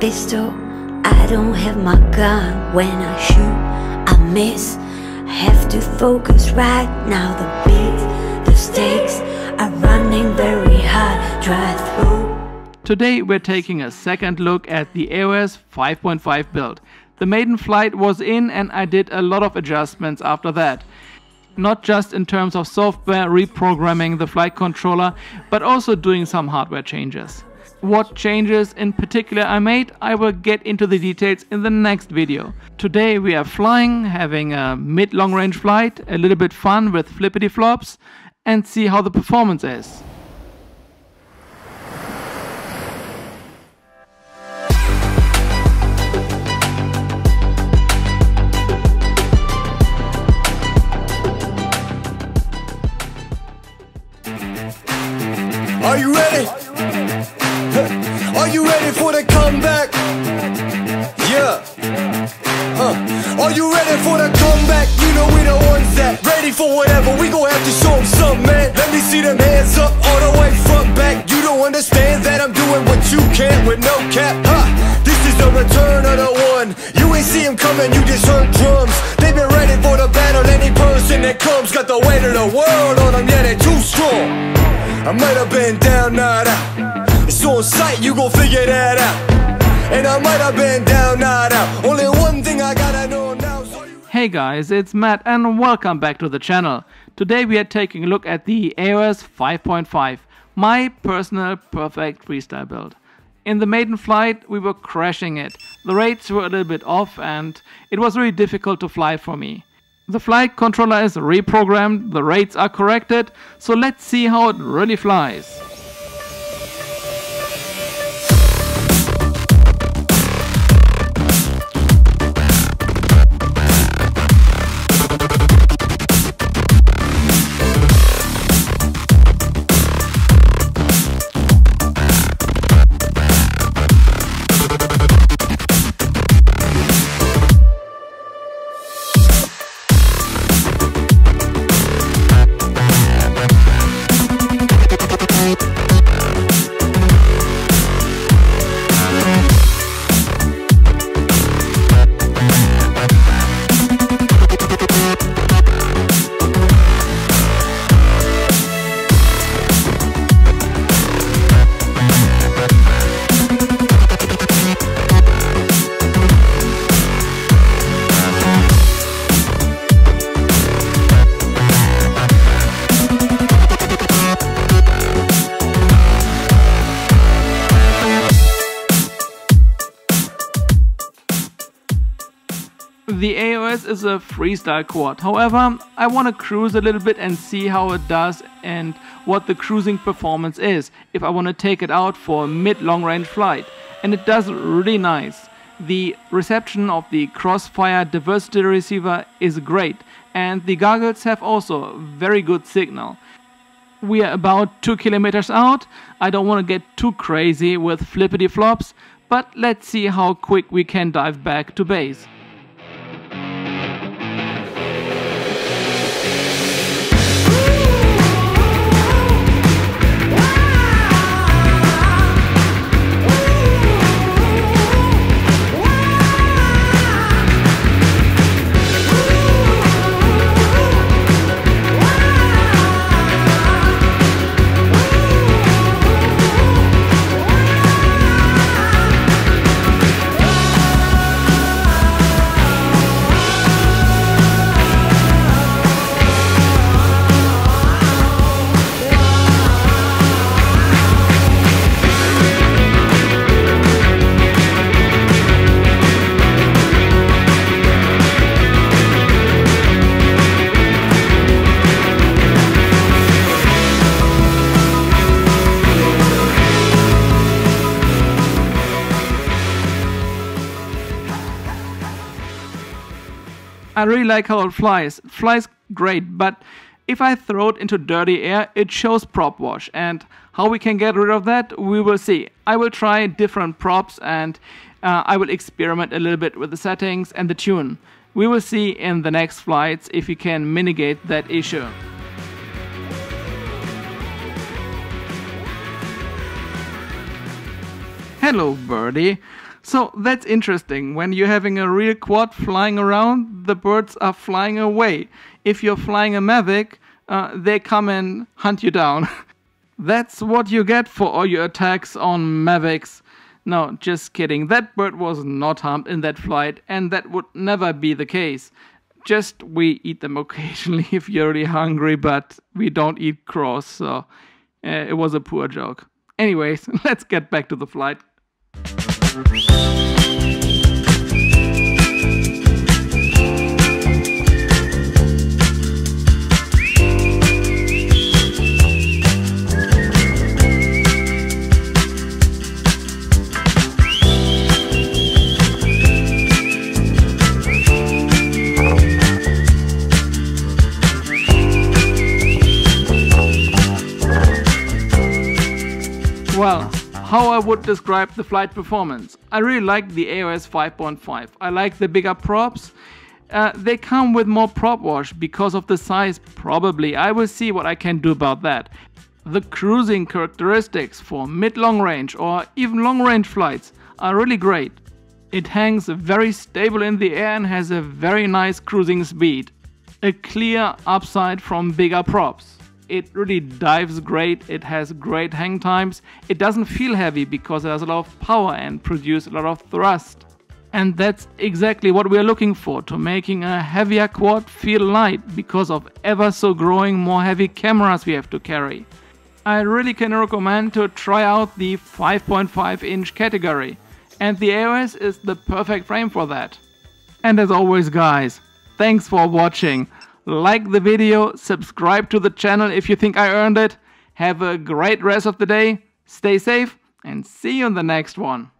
pistol, I don't have my gun. When I shoot, I miss. I have to focus right now. The beat, the stakes are running very hard. Drive through. Today we're taking a second look at the AOS 5.5 build. The maiden flight was in and I did a lot of adjustments after that. Not just in terms of software reprogramming the flight controller, but also doing some hardware changes. What changes in particular I made, I will get into the details in the next video. Today we are flying, having a mid-long range flight, a little bit fun with flippity flops, and see how the performance is. Are you ready? Are you ready for the comeback? Yeah. Are you ready for the comeback? You know we the ones that ready for whatever. We gon' have to show them something, man. Let me see them hands up all the way front back. You don't understand that I'm doing what you can't with no cap. This is the return of the one. You ain't see him coming, you just heard drums. They've been ready for the battle. Any person that comes got the weight of the world on them. Yeah, they too strong. I might have been down, not out. It's on sight, you gon' figure that out. And I might have been down, not out. Only one thing I gotta know now. Hey guys, it's Matt and welcome back to the channel. Today we are taking a look at the AOS 5.5, my personal perfect freestyle build. In the maiden flight we were crashing it. The rates were a little bit off and it was really difficult to fly for me. The flight controller is reprogrammed, the rates are corrected, so let's see how it really flies. The AOS is a freestyle quad, however, I want to cruise a little bit and see how it does and what the cruising performance is if I want to take it out for a mid-long range flight, and it does really nice. The reception of the Crossfire diversity receiver is great and the goggles have also very good signal. We are about 2 kilometers out. I don't want to get too crazy with flippity flops, but let's see how quick we can dive back to base. I really like how it flies. It flies great, but if I throw it into dirty air, it shows prop wash, and how we can get rid of that, we will see. I will try different props and I will experiment a little bit with the settings and the tune. We will see in the next flights if we can mitigate that issue. Hello, birdie. So that's interesting. When you're having a real quad flying around, the birds are flying away. If you're flying a Mavic, they come and hunt you down. That's what you get for all your attacks on Mavics. No, just kidding. That bird was not harmed in that flight, and that would never be the case. Just we eat them occasionally if you're really hungry, but we don't eat crows, so it was a poor joke. Anyways, let's get back to the flight. Well, how I would describe the flight performance. I really like the AOS 5.5. I like the bigger props. They come with more prop wash because of the size, probably. I will see what I can do about that. The cruising characteristics for mid-long range or even long-range flights are really great. It hangs very stable in the air and has a very nice cruising speed. A clear upside from bigger props. It really dives great, it has great hang times, it doesn't feel heavy because it has a lot of power and produces a lot of thrust. And that's exactly what we're looking for, to making a heavier quad feel light because of ever so growing more heavy cameras we have to carry. I really can recommend to try out the 5.5-inch category, and the AOS is the perfect frame for that. And as always guys, thanks for watching. Like the video, subscribe to the channel if you think I earned it. Have a great rest of the day, stay safe, and see you in the next one.